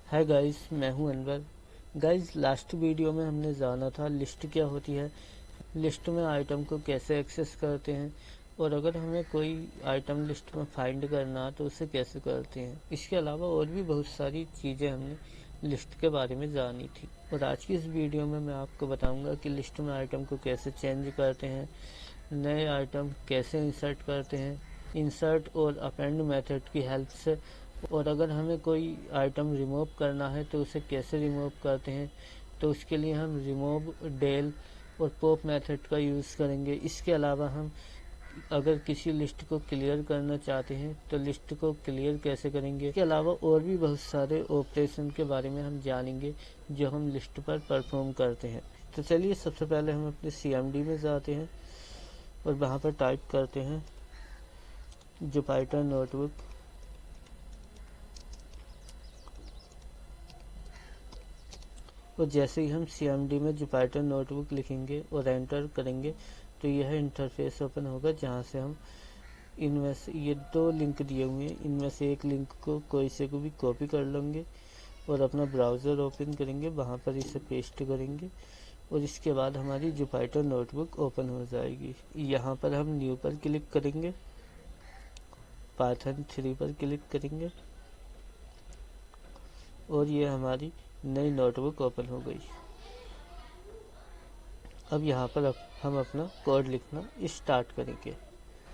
Hi guys, मैं हूं Anwar. Guys, last video में हमने जाना था लिस्ट क्या होती है, लिस्ट में आइटम को कैसे एक्सेस करते हैं और अगर हमें कोई आइटम लिस्ट में फाइंड करना तो उसे कैसे करते हैं। इसके अलावा और भी बहुत सारी चीज़ें हमने लिस्ट के बारे में जानी थी और आज की इस वीडियो में मैं आपको बताऊंगा कि लिस्ट में आइटम को कैसे चेंज करते हैं, नए आइटम कैसे इंसर्ट करते हैं, इंसर्ट और अपेंड मेथड की हेल्प से, और अगर हमें कोई आइटम रिमूव करना है तो उसे कैसे रिमूव करते हैं। तो उसके लिए हम रिमूव, डेल और पॉप मेथड का यूज़ करेंगे। इसके अलावा हम अगर किसी लिस्ट को क्लियर करना चाहते हैं तो लिस्ट को क्लियर कैसे करेंगे। इसके अलावा और भी बहुत सारे ऑपरेशन के बारे में हम जानेंगे जो हम लिस्ट पर परफॉर्म करते हैं। तो चलिए, सबसे पहले हम अपने CMD में जाते हैं और वहाँ पर टाइप करते हैं जुपिटर नोटबुक। और जैसे ही हम CMD में जुपिटर नोटबुक लिखेंगे और एंटर करेंगे तो यह इंटरफेस ओपन होगा, जहाँ से हम इनमें से ये 2 लिंक दिए हुए हैं, इनमें से एक लिंक को कोई से को भी कॉपी कर लेंगे और अपना ब्राउज़र ओपन करेंगे, वहाँ पर इसे पेस्ट करेंगे और इसके बाद हमारी जुपिटर नोटबुक ओपन हो जाएगी। यहाँ पर हम न्यू पर क्लिक करेंगे, पाइथन 3 पर क्लिक करेंगे और ये हमारी नई नोटबुक ओपन हो गई। अब यहाँ पर हम अपना कोड लिखना स्टार्ट करेंगे।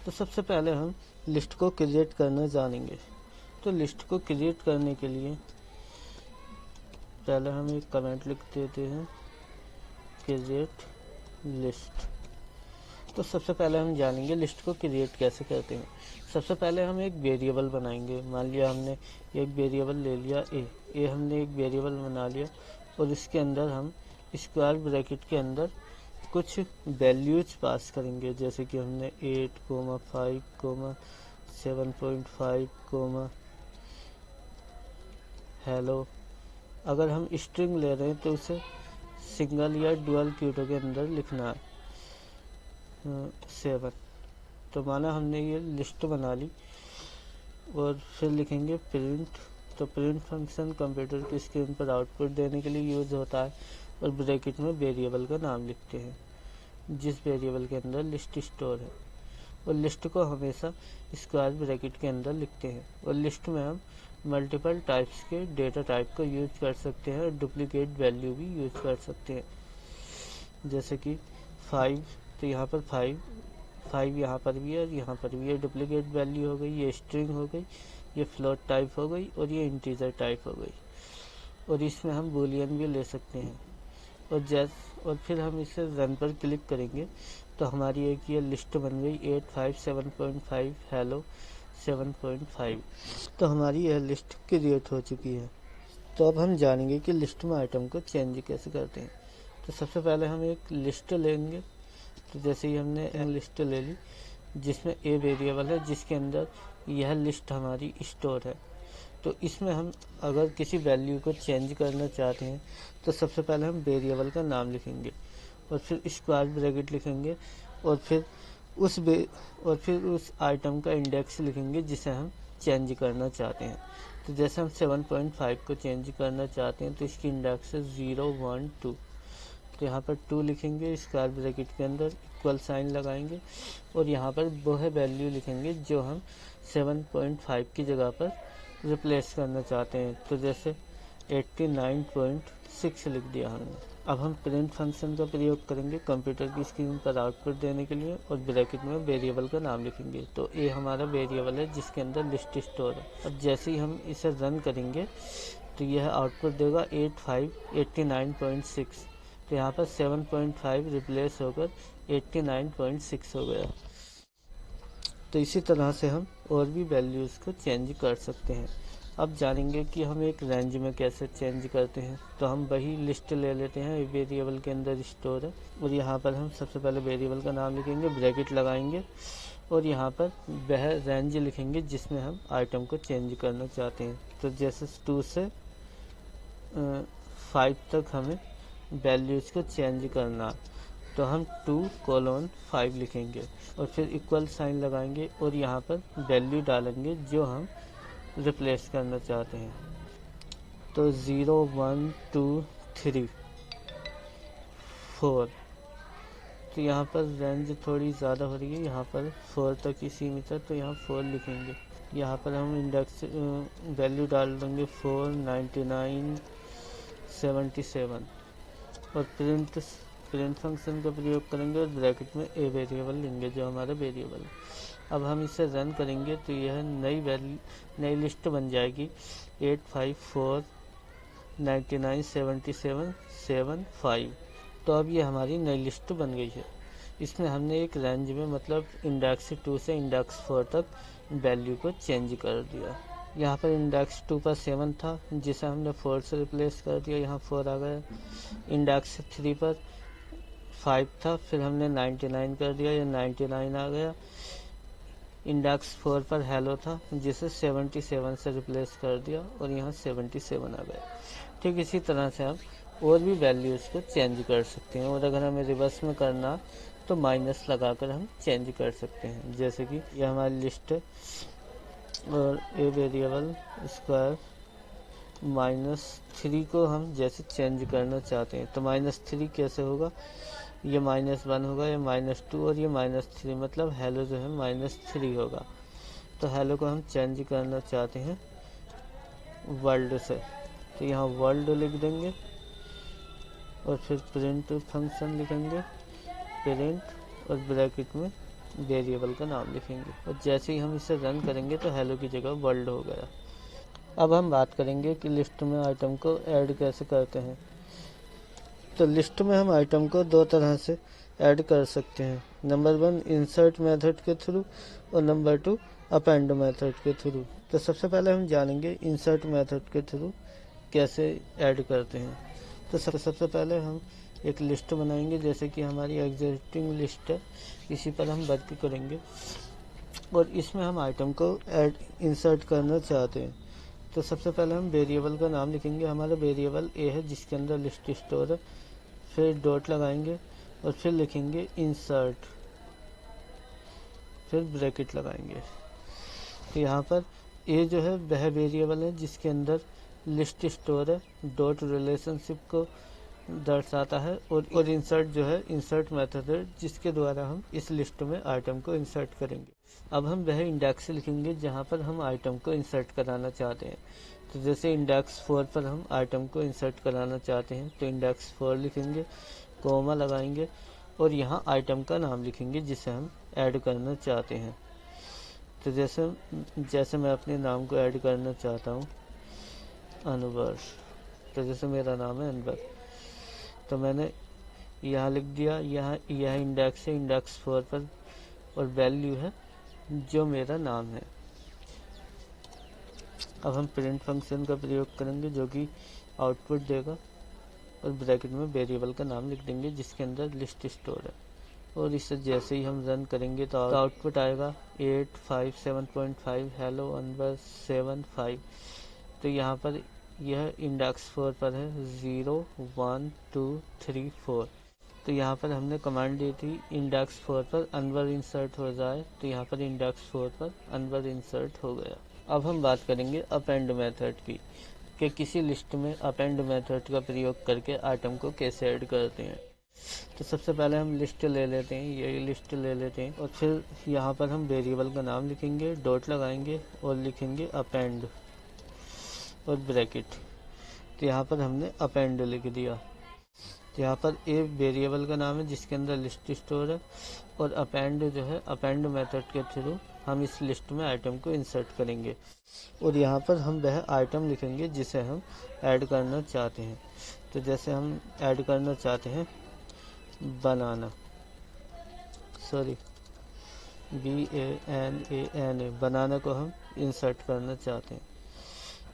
तो सबसे पहले हम लिस्ट को क्रिएट करना जानेंगे। तो लिस्ट को क्रिएट करने के लिए पहले हम एक कमेंट लिख देते हैं, क्रिएट लिस्ट। तो सबसे पहले हम जानेंगे लिस्ट को क्रिएट कैसे करते हैं। सबसे पहले हम एक वेरिएबल बनाएंगे। मान लिया हमने एक वेरिएबल ले लिया ए हमने एक वेरिएबल बना लिया और इसके अंदर हम स्क्वायर ब्रैकेट के अंदर कुछ वैल्यूज पास करेंगे, जैसे कि हमने 8, 5, 7.5, हेलो। अगर हम स्ट्रिंग ले रहे हैं तो उसे सिंगल या डुअल क्यूटो के अंदर लिखना है। 7। तो माना हमने ये लिस्ट बना ली और फिर लिखेंगे प्रिंट। तो प्रिंट फंक्शन कंप्यूटर की स्क्रीन पर आउटपुट देने के लिए यूज़ होता है और ब्रैकेट में वेरिएबल का नाम लिखते हैं जिस वेरिएबल के अंदर लिस्ट स्टोर है, और लिस्ट को हमेशा स्क्वायर ब्रैकेट के अंदर लिखते हैं। और लिस्ट में हम मल्टीपल टाइप्स के डेटा टाइप को यूज कर सकते हैं और डुप्लीकेट वैल्यू भी यूज कर सकते हैं, जैसे कि 5। तो यहाँ पर 5 यहाँ पर भी है और यहाँ पर भी, ये डुप्लीकेट वैल्यू हो गई, ये स्ट्रिंग हो गई, ये फ्लोट टाइप हो गई और ये इंटीजर टाइप हो गई। और इसमें हम बूलियन भी ले सकते हैं। और फिर हम इसे रन पर क्लिक करेंगे तो हमारी एक ये लिस्ट बन गई 8, 5, 7.5, हेलो 7.5। तो हमारी यह लिस्ट क्रिएट हो चुकी है। तो अब हम जानेंगे कि लिस्ट में आइटम को चेंज कैसे करते हैं। तो सबसे पहले हम एक लिस्ट लेंगे। तो जैसे ही हमने लिस्ट ले ली जिसमें ए वेरिएबल है, जिसके अंदर यह लिस्ट हमारी स्टोर है, तो इसमें हम अगर किसी वैल्यू को चेंज करना चाहते हैं तो सबसे पहले हम वेरिएबल का नाम लिखेंगे और फिर स्क्वायर ब्रैकेट लिखेंगे और फिर उस आइटम का इंडेक्स लिखेंगे जिसे हम चेंज करना चाहते हैं। तो जैसे हम 7.5 को चेंज करना चाहते हैं तो इसकी इंडेक्स है 0, 1, 2। तो यहाँ पर 2 लिखेंगे, स्क्वायर ब्रैकेट के अंदर इक्वल साइन लगाएंगे और यहाँ पर वो है वैल्यू लिखेंगे जो हम 7.5 की जगह पर रिप्लेस करना चाहते हैं। तो जैसे 89.6 लिख दिया हमने। अब हम प्रिंट फंक्शन का प्रयोग करेंगे कंप्यूटर की स्क्रीन पर आउटपुट देने के लिए और ब्रैकेट में वेरिएबल का नाम लिखेंगे। तो ये हमारा वेरिएबल है जिसके अंदर लिस्ट स्टोर है। अब जैसे ही हम इसे रन करेंगे तो यह आउटपुट देगा 89.6। तो यहाँ पर 7.5 रिप्लेस होकर 89.6 हो गया। तो इसी तरह से हम और भी वैल्यूज़ को चेंज कर सकते हैं। अब जानेंगे कि हम एक रेंज में कैसे चेंज करते हैं। तो हम वही लिस्ट ले लेते हैं, वेरिएबल के अंदर स्टोर है और यहाँ पर हम सबसे पहले वेरिएबल का नाम लिखेंगे, ब्रैकेट लगाएंगे और यहाँ पर वह रेंज लिखेंगे जिसमें हम आइटम को चेंज करना चाहते हैं। तो जैसे 2 से 5 तक हमें वैल्यूज़ को चेंज करना, तो हम 2:5 लिखेंगे और फिर इक्वल साइन लगाएंगे और यहाँ पर वैल्यू डालेंगे जो हम रिप्लेस करना चाहते हैं। तो 0 1 2 3 4, तो यहाँ पर रेंज थोड़ी ज़्यादा हो रही है, यहाँ पर 4 तक ही सीमित है, तो यहाँ 4 लिखेंगे। यहाँ पर हम इंडेक्स वैल्यू डाल देंगे 4 99 77 और प्रिंट फंक्शन का प्रयोग करेंगे और ब्रैकेट में ए वेरिएबल लेंगे जो हमारा वेरिएबल है। अब हम इसे रन करेंगे तो यह नई लिस्ट बन जाएगी 854 99 77 75। तो अब ये हमारी नई लिस्ट बन गई है। इसमें हमने एक रेंज में मतलब इंडेक्स 2 से इंडेक्स 4 तक वैल्यू को चेंज कर दिया। यहाँ पर इंडेक्स 2 पर 7 था जिसे हमने 4 से रिप्लेस कर दिया, यहाँ 4 आ गया। इंडेक्स 3 पर 5 था, फिर हमने 99 कर दिया, ये 99 आ गया। इंडेक्स 4 पर हेलो था जिसे 77 से रिप्लेस कर दिया और यहाँ 77 आ गया। ठीक इसी तरह से हम और भी वैल्यूज़ को चेंज कर सकते हैं, और अगर हमें रिवर्स में करना तो माइनस लगाकर हम चेंज कर सकते हैं। जैसे कि यह हमारी लिस्ट है और ए वेरिएबल स्क्वायर -3 को हम जैसे चेंज करना चाहते हैं तो -3 कैसे होगा, ये -1 होगा, ये -2 और ये -3, मतलब हेलो जो है -3 होगा। तो हेलो को हम चेंज करना चाहते हैं वर्ल्ड से, तो यहाँ वर्ल्ड लिख देंगे और फिर प्रिंट फंक्शन लिखेंगे, प्रिंट और ब्रैकेट में वेरिएबल का नाम लिखेंगे, और जैसे ही हम इसे रन करेंगे तो हेलो की जगह वर्ल्ड हो गया। अब हम बात करेंगे कि लिस्ट में आइटम को ऐड कैसे करते हैं। तो लिस्ट में हम आइटम को दो तरह से ऐड कर सकते हैं, नंबर 1 इंसर्ट मेथड के थ्रू और नंबर 2 अपेंड मेथड के थ्रू। तो सबसे पहले हम जानेंगे इंसर्ट मेथड के थ्रू कैसे ऐड करते हैं। तो सबसे पहले हम एक लिस्ट बनाएंगे, जैसे कि हमारी एग्जिस्टिंग लिस्ट है, इसी पर हम वर्क करेंगे और इसमें हम आइटम को इंसर्ट करना चाहते हैं। तो सबसे पहले हम वेरिएबल का नाम लिखेंगे, हमारा वेरिएबल ए है जिसके अंदर लिस्ट स्टोर है, फिर डॉट लगाएंगे और फिर लिखेंगे इंसर्ट, फिर ब्रैकेट लगाएंगे। तो यहाँ पर ए जो है वह वेरिएबल है जिसके अंदर लिस्ट स्टोर है, डॉट रिलेशनशिप को दर्शाता है, और इंसर्ट जो है इंसर्ट मेथड है जिसके द्वारा हम इस लिस्ट में आइटम को इंसर्ट करेंगे। अब हम वह इंडेक्स लिखेंगे जहाँ पर हम आइटम को इंसर्ट कराना चाहते हैं। तो जैसे इंडेक्स 4 पर हम आइटम को इंसर्ट कराना चाहते हैं तो इंडेक्स 4 लिखेंगे, कोमा लगाएंगे और यहाँ आइटम का नाम लिखेंगे जिसे हम ऐड करना चाहते हैं। तो जैसे मैं अपने नाम को ऐड करना चाहता हूँ अनवर, तो जैसे मेरा नाम है अनवर, तो मैंने यहाँ लिख दिया, यह इंडेक्स है इंडेक्स 4 पर और वैल्यू है जो मेरा नाम है। अब हम प्रिंट फंक्शन का प्रयोग करेंगे जो कि आउटपुट देगा और ब्रैकेट में वेरिएबल का नाम लिख देंगे जिसके अंदर लिस्ट स्टोर है, और इसे जैसे ही हम रन करेंगे तो आउटपुट आएगा 857.5 हेलो अनवर 75। तो यहाँ पर यह इंडेक्स 4 पर है 0 1 2 3 4। तो यहाँ पर हमने कमांड दी थी इंडेक्स 4 पर अनवर इंसर्ट हो जाए, तो यहाँ पर इंडेक्स 4 पर अनवर इंसर्ट हो गया। अब हम बात करेंगे अपेंड मेथड की, कि किसी लिस्ट में अपेंड मेथड का प्रयोग करके आइटम को कैसे ऐड करते हैं। तो सबसे पहले हम लिस्ट ले लेते हैं, ये लिस्ट ले लेते हैं और फिर यहाँ पर हम वेरिएबल का नाम लिखेंगे, डॉट लगाएंगे और लिखेंगे अपेंड और ब्रैकेट। तो यहाँ पर हमने अपेंड लिख दिया। तो यहाँ पर ए वेरिएबल का नाम है जिसके अंदर लिस्ट स्टोर है, और अपेंड जो है अपेंड मेथड के थ्रू हम इस लिस्ट में आइटम को इंसर्ट करेंगे, और यहाँ पर हम वह आइटम लिखेंगे जिसे हम ऐड करना चाहते हैं। तो जैसे हम ऐड करना चाहते हैं बनाना, BANANA, बनाना को हम इंसर्ट करना चाहते हैं,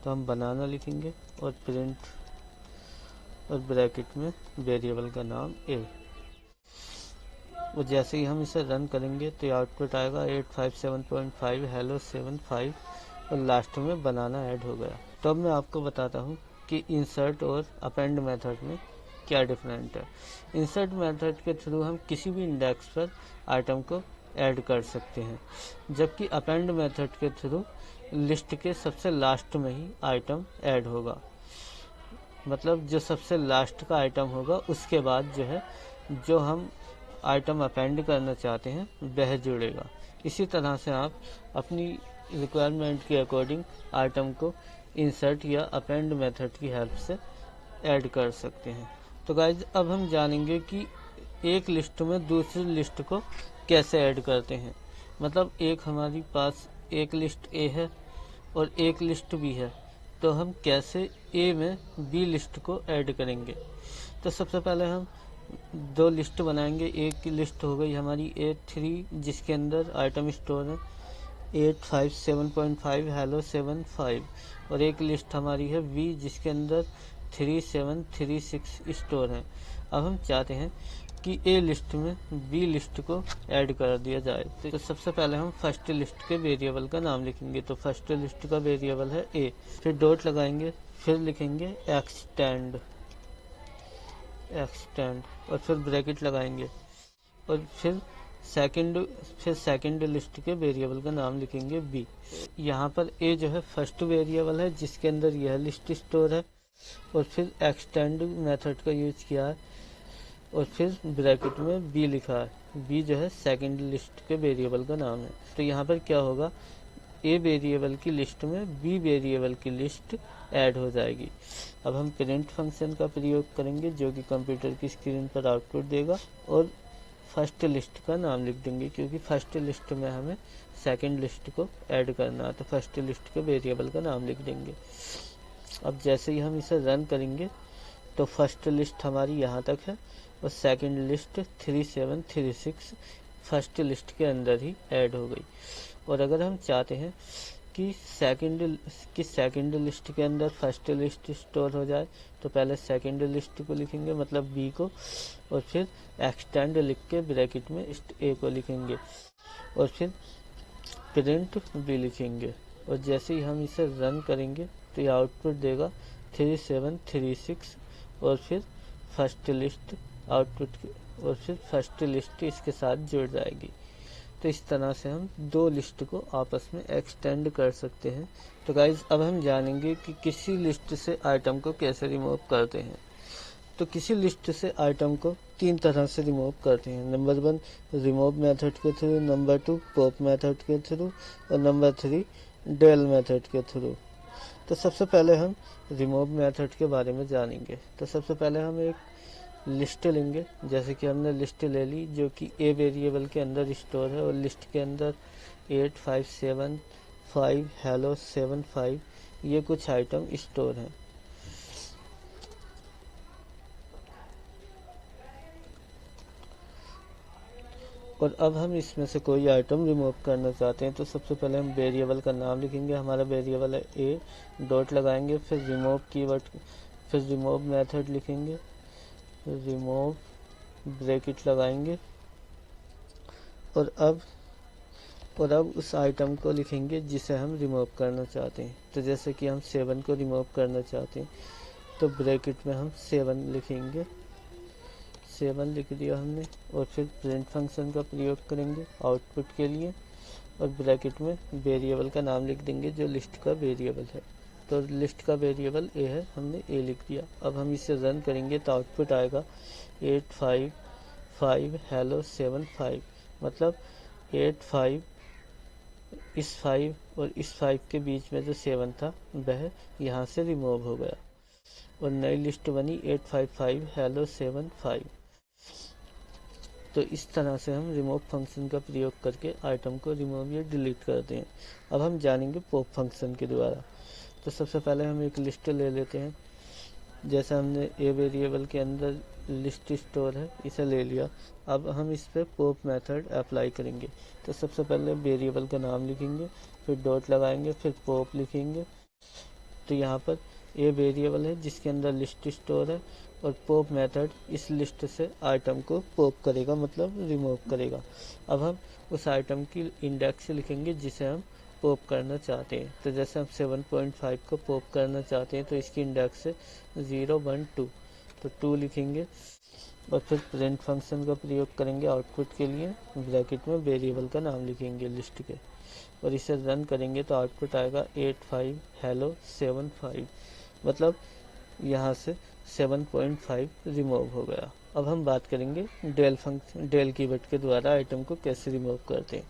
तो हम बनाना लिखेंगे और प्रिंट और ब्रैकेट में वेरिएबल का नाम ए, और जैसे ही हम इसे रन करेंगे तो आउटपुट आएगा 857.5 हेलो 75 और लास्ट में बनाना ऐड हो गया। तो अब मैं आपको बताता हूँ कि इंसर्ट और अपेंड मेथड में क्या डिफरेंट है। इंसर्ट मेथड के थ्रू हम किसी भी इंडेक्स पर आइटम को ऐड कर सकते हैं, जबकि अपेंड मेथड के थ्रू लिस्ट के सबसे लास्ट में ही आइटम ऐड होगा। मतलब जो सबसे लास्ट का आइटम होगा उसके बाद जो है जो हम आइटम अपेंड करना चाहते हैं वह जुड़ेगा। इसी तरह से आप अपनी रिक्वायरमेंट के अकॉर्डिंग आइटम को इंसर्ट या अपेंड मेथड की हेल्प से ऐड कर सकते हैं। तो गाइज अब हम जानेंगे कि एक लिस्ट में दूसरी लिस्ट को कैसे ऐड करते हैं। मतलब एक हमारी पास एक लिस्ट ए है और एक लिस्ट बी है, तो हम कैसे ए में बी लिस्ट को ऐड करेंगे। तो सबसे पहले हम दो लिस्ट बनाएंगे। एक की लिस्ट हो गई हमारी A3 जिसके अंदर आइटम स्टोर है 857.5 हेलो 75, और एक लिस्ट हमारी है V जिसके अंदर 3736 स्टोर है। अब हम चाहते हैं कि ए लिस्ट में बी लिस्ट को ऐड कर दिया जाए। तो सबसे पहले हम फर्स्ट लिस्ट के वेरिएबल का नाम लिखेंगे। तो फर्स्ट लिस्ट का वेरिएबल है ए, फिर डॉट लगाएंगे, फिर लिखेंगे एक्सटेंड और फिर ब्रैकेट लगाएंगे और फिर सेकंड लिस्ट के वेरिएबल का नाम लिखेंगे बी। यहाँ पर ए जो है फर्स्ट वेरिएबल है जिसके अंदर यह लिस्ट स्टोर है, और फिर एक्सटेंड मेथड का यूज किया है और फिर ब्रैकेट में बी लिखा है। बी जो है सेकंड लिस्ट के वेरिएबल का नाम है। तो यहाँ पर क्या होगा, ए वेरिएबल की लिस्ट में बी वेरिएबल की लिस्ट ऐड हो जाएगी। अब हम प्रिंट फंक्शन का प्रयोग करेंगे जो कि कंप्यूटर की स्क्रीन पर आउटपुट देगा, और फर्स्ट लिस्ट का नाम लिख देंगे क्योंकि फर्स्ट लिस्ट में हमें सेकंड लिस्ट को ऐड करना है। तो फर्स्ट लिस्ट के वेरिएबल का नाम लिख देंगे। अब जैसे ही हम इसे रन करेंगे तो फर्स्ट लिस्ट हमारी यहाँ तक है और सेकंड लिस्ट 3736 फर्स्ट लिस्ट के अंदर ही ऐड हो गई। और अगर हम चाहते हैं कि सेकंड लिस्ट के अंदर फर्स्ट लिस्ट स्टोर हो जाए तो पहले सेकंड लिस्ट को लिखेंगे मतलब बी को, और फिर एक्सटेंड लिख के ब्रैकेट में ए को लिखेंगे और फिर प्रिंट बी लिखेंगे। और जैसे ही हम इसे रन करेंगे तो ये आउटपुट देगा 3736 और फिर फर्स्ट लिस्ट आउटपुट, और फिर फर्स्ट लिस्ट इसके साथ जुड़ जाएगी। तो इस तरह से हम दो लिस्ट को आपस में एक्सटेंड कर सकते हैं। तो गाइज अब हम जानेंगे कि किसी लिस्ट से आइटम को कैसे रिमूव करते हैं। तो किसी लिस्ट से आइटम को तीन तरह से रिमूव करते हैं। नंबर 1 रिमूव मेथड के थ्रू, नंबर 2 पॉप मेथड के थ्रू, और नंबर 3 डेल मेथड के थ्रू। तो सबसे पहले हम रिमूव मेथड के बारे में जानेंगे। तो सबसे पहले हम एक लिस्ट लेंगे, जैसे कि हमने लिस्ट ले ली जो कि ए वेरिएबल के अंदर स्टोर है, और लिस्ट के अंदर 8575 हेलो 75 ये कुछ आइटम स्टोर हैं। और अब हम इसमें से कोई आइटम रिमूव करना चाहते हैं। तो सबसे पहले हम वेरिएबल का नाम लिखेंगे। हमारा वेरिएबल है ए, डॉट लगाएंगे, फिर रिमूव कीवर्ड, फिर रिमूव मेथड लिखेंगे, रिमूव ब्रैकेट लगाएंगे, और अब उस आइटम को लिखेंगे जिसे हम रिमूव करना चाहते हैं। तो जैसे कि हम 7 को रिमूव करना चाहते हैं तो ब्रैकेट में हम 7 लिखेंगे, 7 लिख दिया हमने, और फिर प्रिंट फंक्शन का प्रयोग करेंगे आउटपुट के लिए, और ब्रैकेट में वेरिएबल का नाम लिख देंगे जो लिस्ट का वेरिएबल है। तो लिस्ट का वेरिएबल ए है, हमने ए लिख दिया। अब हम इसे रन करेंगे तो आउटपुट आएगा 855 हेलो 75, मतलब 85 इस 5 और इस 5 के बीच में जो 7 था वह यहाँ से रिमूव हो गया और नई लिस्ट बनी 855 हेलो 75। तो इस तरह से हम रिमूव फंक्शन का प्रयोग करके आइटम को रिमूव या डिलीट करते हैं। अब हम जानेंगे पॉप फंक्शन के द्वारा। तो सबसे पहले हम एक लिस्ट ले लेते हैं, जैसे हमने ए वेरिएबल के अंदर लिस्ट स्टोर है इसे ले लिया। अब हम इस पर पॉप मेथड अप्लाई करेंगे। तो सबसे पहले वेरिएबल का नाम लिखेंगे, फिर डॉट लगाएंगे, फिर पॉप लिखेंगे। तो यहाँ पर ए वेरिएबल है जिसके अंदर लिस्ट स्टोर है, और पॉप मेथड इस लिस्ट से आइटम को पॉप करेगा, मतलब रिमूव करेगा। अब हम उस आइटम की इंडेक्स लिखेंगे जिसे हम पॉप करना चाहते हैं। तो जैसे हम 7.5 को पॉप करना चाहते हैं तो इसकी इंडेक्स है 0 1 2, तो 2 लिखेंगे और फिर प्रिंट फंक्शन का प्रयोग करेंगे आउटपुट के लिए। ब्रैकेट में वेरिएबल का नाम लिखेंगे लिस्ट के, और इसे रन करेंगे तो आउटपुट आएगा 85 हेलो 75, मतलब यहाँ से 7.5 रिमूव हो गया। अब हम बात करेंगे डेल कीवर्ड के द्वारा आइटम को कैसे रिमूव करते हैं।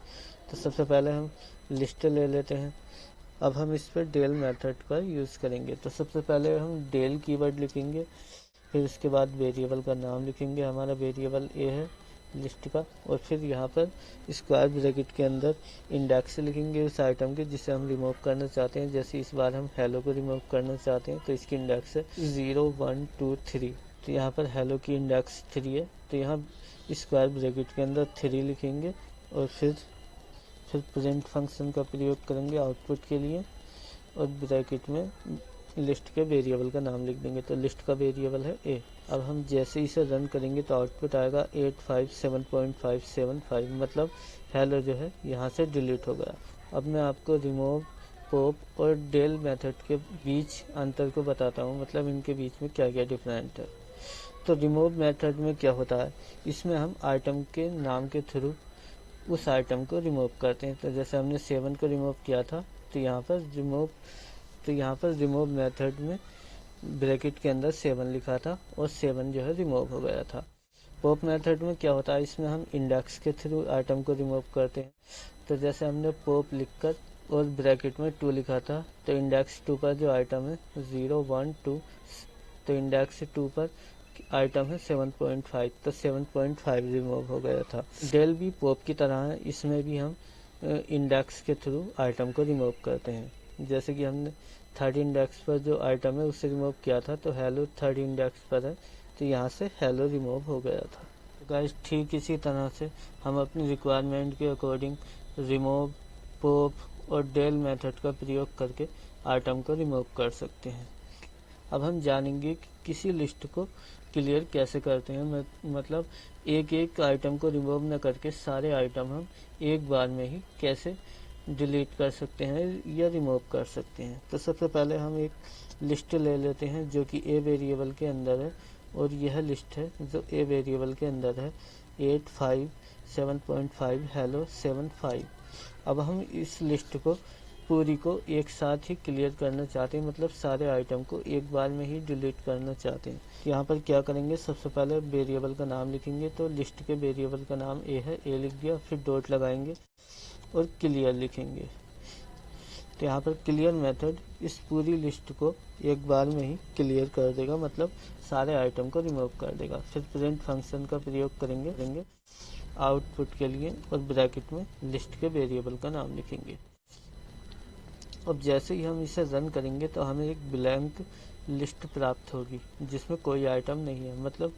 तो सबसे पहले हम लिस्ट ले लेते हैं। अब हम इस पर डेल मेथड का यूज़ करेंगे। तो सबसे पहले हम डेल कीवर्ड लिखेंगे, फिर उसके बाद वेरिएबल का नाम लिखेंगे। हमारा वेरिएबल ए है लिस्ट का, और फिर यहाँ पर स्क्वायर ब्रैकेट के अंदर इंडेक्स लिखेंगे उस आइटम के जिसे हम रिमूव करना चाहते हैं। जैसे इस बार हम हेलो को रिमूव करना चाहते हैं तो इसकी इंडेक्स है 0 1 2 3। तो यहाँ पर हेलो की इंडेक्स 3 है, तो यहाँ स्क्वायर ब्रैकेट के अंदर 3 लिखेंगे और फिर प्रिंट फंक्शन का प्रयोग करेंगे आउटपुट के लिए, और ब्रैकेट में लिस्ट के वेरिएबल का नाम लिख देंगे। तो लिस्ट का वेरिएबल है ए। अब हम जैसे इसे रन करेंगे तो आउटपुट आएगा 857.575, मतलब हेलो जो है यहाँ से डिलीट हो गया। अब मैं आपको रिमूव, पॉप और डेल मेथड के बीच अंतर को बताता हूँ, मतलब इनके बीच में क्या क्या डिफरेंट है। तो रिमूव मेथड में क्या होता है, इसमें हम आइटम के नाम के थ्रू उस आइटम को रिमूव करते हैं। तो जैसे हमने 7 को रिमूव किया था, तो यहाँ पर रिमूव मेथड में ब्रैकेट के अंदर 7 लिखा था और 7 जो है रिमूव हो गया था। पॉप मेथड में क्या होता है, इसमें हम इंडेक्स के थ्रू आइटम को रिमूव करते हैं। तो जैसे हमने पॉप लिखकर और ब्रैकेट में 2 लिखा था, तो इंडेक्स 2 पर जो आइटम है 0 1 2, तो इंडेक्स 2 पर आइटम है 7.5, तो 7.5 रिमूव हो गया था। डेल भी पॉप की तरह है, इसमें भी हम इंडेक्स के थ्रू आइटम को रिमूव करते हैं। जैसे कि हमने 3rd इंडेक्स पर जो आइटम है उसे रिमूव किया था, तो हेलो 3rd इंडेक्स पर है, तो यहाँ से हेलो रिमूव हो गया था। तो गाइस ठीक इसी तरह से हम अपनी रिक्वायरमेंट के अकॉर्डिंग रिमूव, पॉप और डेल मेथड का प्रयोग करके आइटम को रिमूव कर सकते हैं। अब हम जानेंगे कि किसी लिस्ट को क्लियर कैसे करते हैं, मतलब एक एक आइटम को रिमूव न करके सारे आइटम हम एक बार में ही कैसे डिलीट कर सकते हैं या रिमूव कर सकते हैं। तो सबसे पहले हम एक लिस्ट ले लेते हैं जो कि ए वेरिएबल के अंदर है, और यह लिस्ट है जो ए वेरिएबल के अंदर है 8 5 7.5 हेलो 7 5। अब हम इस लिस्ट को पूरी को एक साथ ही क्लियर करना चाहते हैं, मतलब सारे आइटम को एक बार में ही डिलीट करना चाहते हैं। यहाँ पर क्या करेंगे, सबसे पहले वेरिएबल का नाम लिखेंगे। तो लिस्ट के वेरिएबल का नाम ए है, ए लिख दिया, फिर डॉट लगाएंगे और क्लियर लिखेंगे। तो यहाँ पर क्लियर मेथड इस पूरी लिस्ट को एक बार में ही क्लियर कर देगा, मतलब सारे आइटम को रिमूव कर देगा। फिर प्रिंट फंक्शन का प्रयोग करेंगे आउटपुट के लिए, और ब्रैकेट में लिस्ट के वेरिएबल का नाम लिखेंगे। अब जैसे ही हम इसे रन करेंगे तो हमें एक ब्लैंक लिस्ट प्राप्त होगी जिसमें कोई आइटम नहीं है, मतलब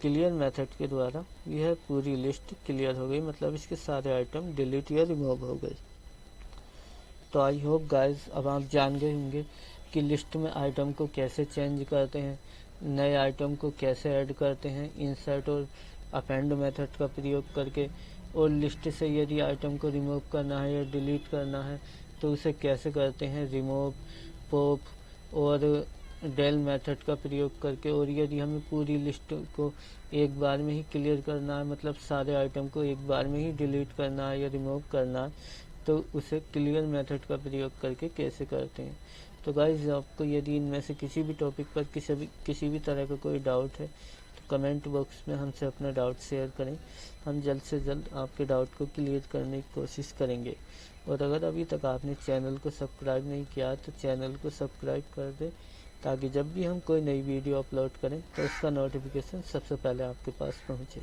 क्लियर मेथड के द्वारा यह पूरी लिस्ट क्लियर हो गई, मतलब इसके सारे आइटम डिलीट या रिमूव हो गए। तो आई होप गाइस अब आप जान गए होंगे कि लिस्ट में आइटम को कैसे चेंज करते हैं, नए आइटम को कैसे ऐड करते हैं इंसर्ट और अपेंड मेथड का प्रयोग करके, और लिस्ट से यदि आइटम को रिमूव करना है या डिलीट करना है तो उसे कैसे करते हैं रिमूव, पॉप और डेल मेथड का प्रयोग करके। और यदि हमें पूरी लिस्ट को एक बार में ही क्लियर करना है, मतलब सारे आइटम को एक बार में ही डिलीट करना है या रिमूव करना है, तो उसे क्लियर मेथड का प्रयोग करके कैसे करते हैं। तो गाइस आपको यदि इनमें से किसी भी टॉपिक पर किसी भी तरह का कोई डाउट है तो कमेंट बॉक्स में हमसे अपना डाउट शेयर करें। हम जल्द से जल्द आपके डाउट को क्लियर करने की कोशिश करेंगे। और अगर अभी तक आपने चैनल को सब्सक्राइब नहीं किया तो चैनल को सब्सक्राइब कर दें, ताकि जब भी हम कोई नई वीडियो अपलोड करें तो उसका नोटिफिकेशन सबसे पहले आपके पास पहुंचे।